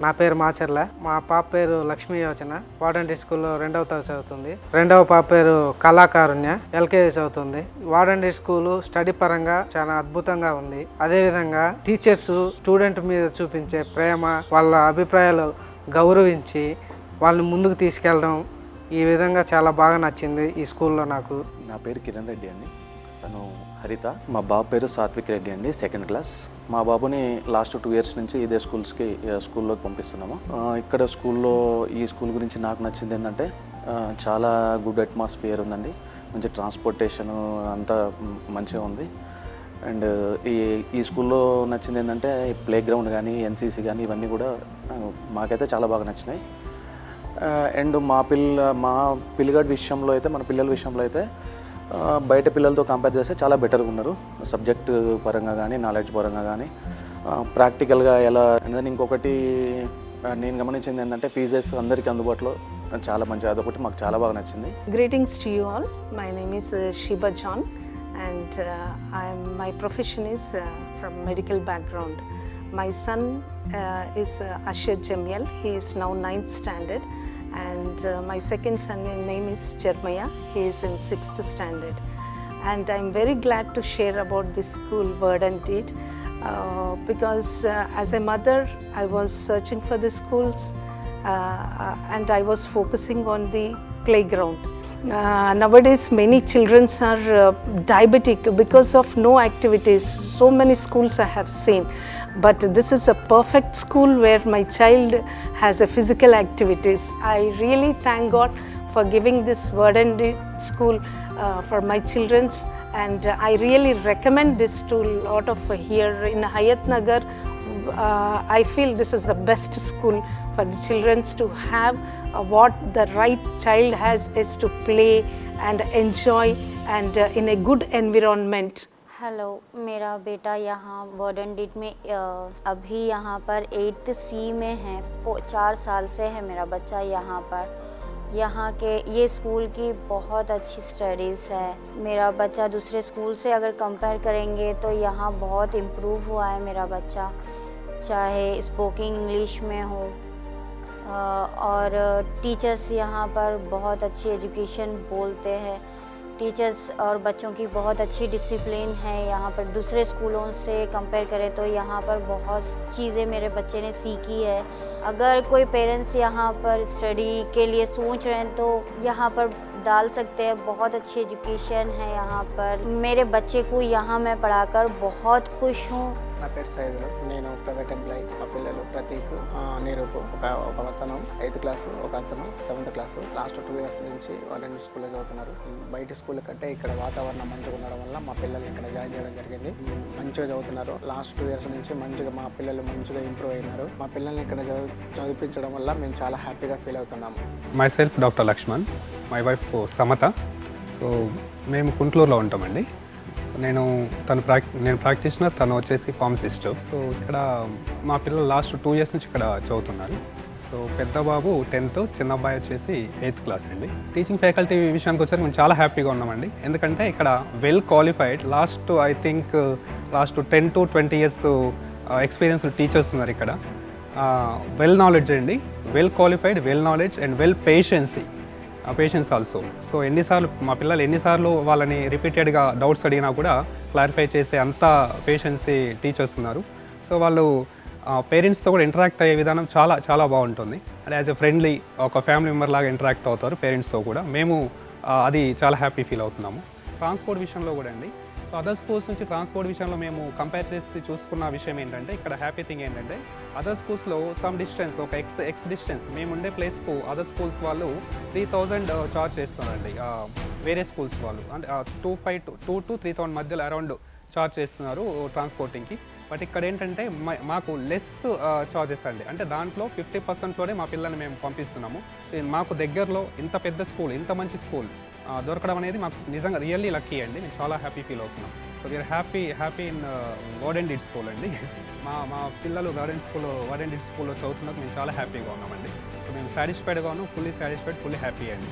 నా పేరు మాచర్ల. మా పాప పేరు లక్ష్మీ యోచన. వాడంటి స్కూల్లో 2వ తరగతి చదువుతుంది. రెండవ పాప పేరు కళాకారుణ్య, ఎల్కేజీ చదువుతుంది. వాడంటి స్కూలు స్టడీ పరంగా చాలా అద్భుతంగా ఉంది. అదేవిధంగా టీచర్స్ స్టూడెంట్ మీద చూపించే ప్రేమ, వాళ్ళ అభిప్రాయాలు గౌరవించి వాళ్ళని ముందుకు తీసుకెళ్ళడం, ఈ విధంగా చాలా బాగా నచ్చింది ఈ స్కూల్లో నాకు. నా పేరు కిరణ్ రెడ్డి అండి. తను హరిత. మా బాబు పేరు సాత్విక్ రెడ్డి అండి, 2nd క్లాస్. మా బాబుని లాస్ట్ 2 ఇయర్స్ నుంచి ఇదే స్కూల్లోకి పంపిస్తున్నాము. ఇక్కడ ఈ స్కూల్ గురించి నాకు నచ్చింది ఏంటంటే చాలా గుడ్ అట్మాస్ఫియర్ ఉందండి. మంచి ట్రాన్స్పోర్టేషన్ అంతా మంచిగా ఉంది. అండ్ ఈ స్కూల్లో నచ్చింది ఏంటంటే ప్లే గ్రౌండ్ కానీ, ఎన్సీసీ కానీ ఇవన్నీ కూడా మాకైతే చాలా బాగా నచ్చినాయి. అండ్ మా పిల్లల విషయంలో అయితే బయట పిల్లలతో కంపేర్ చేస్తే చాలా బెటర్గా ఉన్నారు. సబ్జెక్ట్ పరంగా కానీ, నాలెడ్జ్ పరంగా కానీ, ప్రాక్టికల్గా ఎలా అనేది. ఇంకొకటి నేను గమనించింది ఏంటంటే ఫీజెస్ అందరికీ అందుబాటులో చాలా మంచిగా, అదొకటి మాకు చాలా బాగా నచ్చింది. Greetings to you all. My name is Shiba John and my profession is from medical background. My son is Ashir Jamiel. He is now 9th standard. And my second son name is Jeremiah. He is in 6th standard. And I'm very glad to share about this school, Word and Deed, because as a mother, I was searching for the schools and I was focusing on the playground. Nowadays, many children are diabetic because of no activities. So many schools I have seen. But this is a perfect school where my child has a physical activities. I really thank God for giving this Word and Deed school for my children, and I really recommend this to a lot of here in Hayat Nagar. I feel this is the best school for the children to have what the right child has is to play and enjoy and in a good environment. Hello, मेरा बेटा यहाँ word and deed में अभी यहाँ पर 8th C में है। 4 साल से है मेरा बच्चा यहाँ पर। यहाँ के ये स्कूल की बहुत अच्छी स्टडीज़ है। मेरा बच्चा दूसरे स्कूल से अगर कंपेयर करेंगे तो यहाँ बहुत इम्प्रूव हुआ है मेरा बच्चा, चाहे स्पोकिंग इंग्लिश में हो और टीचर्स यहाँ पर बहुत अच्छी एजुकेशन बोलते हैं। टीचर्स और बच्चों की बहुत अच्छी डिसिप्लिन है यहाँ पर। दूसरे स्कूलों से कंपेयर करें तो यहाँ पर बहुत चीज़ें मेरे बच्चे ने सीखी है। अगर कोई पेरेंट्स यहाँ पर स्टडी के लिए सोच रहे हैं तो यहाँ पर डाल सकते हैं। बहुत अच्छी एजुकेशन है यहाँ पर। मेरे बच्चे को यहाँ मैं पढ़ाकर बहुत खुश हूँ। నా పేరు సైదులు. నేను ప్రైవేట్ ఎంప్లాయీ. మా పిల్లలు ప్రతీక్, నీరూపు, ఒక అతను 8th క్లాసు, ఒక అతను 7th క్లాసు. లాస్ట్ 2 ఇయర్స్ నుంచి వాళ్ళని స్కూల్లో చదువుతున్నారు. బయట స్కూల్ కంటే ఇక్కడ వాతావరణం మంచిగా ఉండడం వల్ల మా పిల్లల్ని ఇక్కడ జాయిన్ చేయడం జరిగింది. మంచిగా చదువుతున్నారు. లాస్ట్ 2 ఇయర్స్ నుంచి మా పిల్లలు మంచిగా ఇంప్రూవ్ అయినారు. మా పిల్లల్ని ఇక్కడ చదివించడం వల్ల మేము చాలా హ్యాపీగా ఫీల్ అవుతున్నాము. Myself doctor Laxman, my wife Samatha. So మేము కుంట్లూరులో ఉంటామండి. నేను ప్రాక్టీషనర్, తను వచ్చేసి ఫార్మసిస్ట్. సో ఇక్కడ మా పిల్లలు లాస్ట్ 2 ఇయర్స్ నుంచి ఇక్కడ చదువుతున్నారు. సో పెద్ద బాబు 10th, చిన్న అబ్బాయి వచ్చేసి 8th క్లాస్ అండి. టీచింగ్ ఫ్యాకల్టీ విషయానికి వచ్చేసరికి మేము చాలా హ్యాపీగా ఉన్నామండి. ఎందుకంటే ఇక్కడ well qualified, I think last 10 to 20 years experience teachers ఉన్నారు ఇక్కడ. వెల్ నాలెడ్జ్ అండి, well qualified, well knowledge and well patience also. So మా పిల్లలు ఎన్నిసార్లు వాళ్ళని రిపీటెడ్గా డౌట్స్ అడిగినా కూడా క్లారిఫై చేసే అంత పేషెన్సీ టీచర్స్ ఉన్నారు. సో వాళ్ళు పేరెంట్స్తో కూడా ఇంటరాక్ట్ అయ్యే విధానం చాలా చాలా బాగుంటుంది. అండ్ యాజ్ ఎ ఫ్రెండ్లీ ఒక ఫ్యామిలీ మెంబర్ లాగా ఇంటరాక్ట్ అవుతారు పేరెంట్స్తో కూడా. మేము అది చాలా హ్యాపీ ఫీల్ అవుతున్నాము. ట్రాన్స్పోర్ట్ విషయంలో కూడా అండి. సో అదర్ స్కూల్స్ నుంచి ట్రాన్స్పోర్ట్ విషయంలో మేము కంపేర్ చేసి చూసుకున్న విషయం ఏంటంటే, ఇక్కడ హ్యాపీ థింగ్ ఏంటంటే అదర్ స్కూల్స్లో సమ్ డిస్టెన్స్, ఒక ఎక్స్ డిస్టెన్స్ మేము ఉండే ప్లేస్కు అదర్ స్కూల్స్ వాళ్ళు 3000 చార్జ్ చేస్తున్నారండి. వేరే స్కూల్స్ వాళ్ళు అంటే 2 to 3000 మధ్యలో అరౌండ్ చార్జ్ చేస్తున్నారు ట్రాన్స్పోర్టింగ్కి. బట్ ఇక్కడ ఏంటంటే మాకు లెస్ చార్జెస్ అండి. అంటే దాంట్లో 50%లోనే మా పిల్లల్ని మేము పంపిస్తున్నాము. మాకు దగ్గరలో ఇంత పెద్ద స్కూల్, ఇంత మంచి స్కూల్ దొరకడం అనేది మాకు నిజంగా రియల్లీ లక్కీ అండి. నేను చాలా హ్యాపీ ఫీల్ అవుతున్నాం. So we are happy in word and deed school అండి. మా పిల్లలు వర్డ్ అండ్ డీడ్ స్కూల్లో చదువుతున్నప్పుడు మేము చాలా హ్యాపీగా ఉన్నామండి. సో మేము సాటిస్ఫైడ్గా ఉన్నాం, ఫుల్లీ హ్యాపీ అండి.